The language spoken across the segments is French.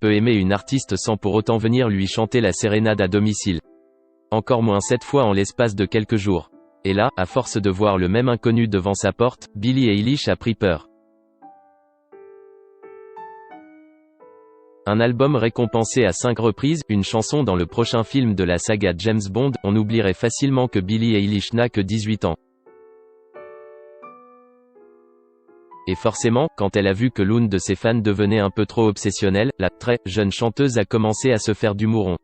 peut aimer une artiste sans pour autant venir lui chanter la sérénade à domicile. Encore moins cette fois en l'espace de quelques jours. Et là, à force de voir le même inconnu devant sa porte, Billie Eilish a pris peur. Un album récompensé à 5 reprises, une chanson dans le prochain film de la saga James Bond, on oublierait facilement que Billie Eilish n'a que 18 ans. Et forcément, quand elle a vu que l'une de ses fans devenait un peu trop obsessionnelle, la très jeune chanteuse a commencé à se faire du mouron.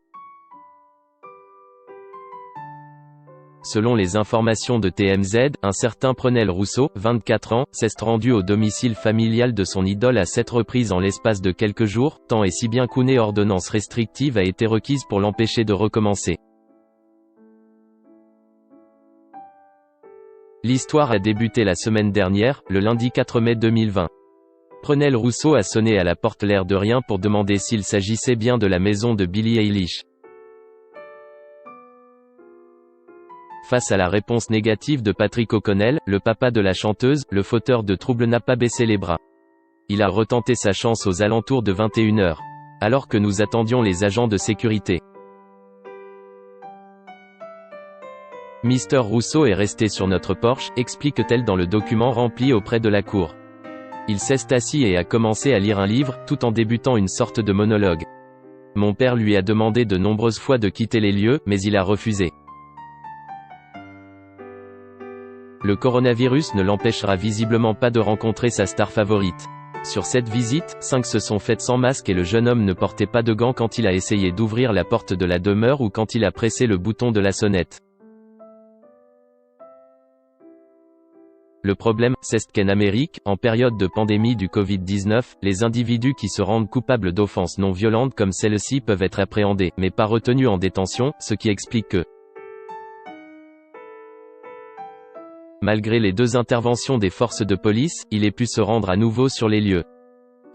Selon les informations de TMZ, un certain Prenelle Rousseau, 24 ans, s'est rendu au domicile familial de son idole à 7 reprises en l'espace de quelques jours, tant et si bien qu'une ordonnance restrictive a été requise pour l'empêcher de recommencer. L'histoire a débuté la semaine dernière, le lundi 4 mai 2020. Prenelle Rousseau a sonné à la porte l'air de rien pour demander s'il s'agissait bien de la maison de Billie Eilish. Face à la réponse négative de Patrick O'Connell, le papa de la chanteuse, le fauteur de troubles n'a pas baissé les bras. Il a retenté sa chance aux alentours de 21 h, alors que nous attendions les agents de sécurité. Mr Rousseau est resté sur notre porche, explique-t-elle dans le document rempli auprès de la cour. Il s'est assis et a commencé à lire un livre, tout en débutant une sorte de monologue. Mon père lui a demandé de nombreuses fois de quitter les lieux, mais il a refusé. Le coronavirus ne l'empêchera visiblement pas de rencontrer sa star favorite. Sur cette visite, 5 se sont faites sans masque et le jeune homme ne portait pas de gants quand il a essayé d'ouvrir la porte de la demeure ou quand il a pressé le bouton de la sonnette. Le problème, c'est qu'en Amérique, en période de pandémie du Covid-19, les individus qui se rendent coupables d'offenses non violentes comme celle-ci peuvent être appréhendés, mais pas retenus en détention, ce qui explique que, malgré les 2 interventions des forces de police, il ait pu se rendre à nouveau sur les lieux.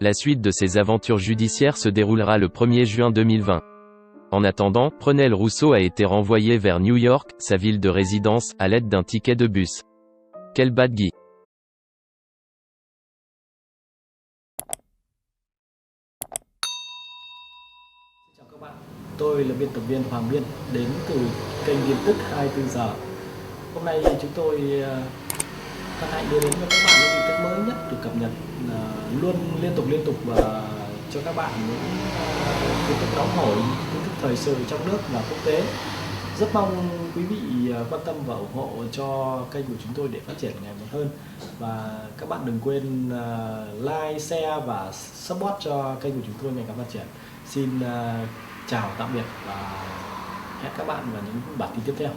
La suite de ses aventures judiciaires se déroulera le 1er juin 2020. En attendant, Prenelle Rousseau a été renvoyé vers New York, sa ville de résidence, à l'aide d'un ticket de bus. Quel bad guy. Chào các bạn, tôi là biên tập viên Hoàng Biên, đến từ kênh tin tức 24 giờ. Hôm nay chúng tôi hân hạnh đưa đến cho các bạn những tin tức mới nhất được cập nhật luôn liên tục và cho các bạn những tin tức nóng hổi, tin tức thời sự trong nước và quốc tế. Rất mong quý vị quan tâm và ủng hộ cho kênh của chúng tôi để phát triển ngày một hơn. Và các bạn đừng quên like, share và support cho kênh của chúng tôi ngày càng phát triển. Xin chào tạm biệt và hẹn các bạn vào những bản tin tiếp theo.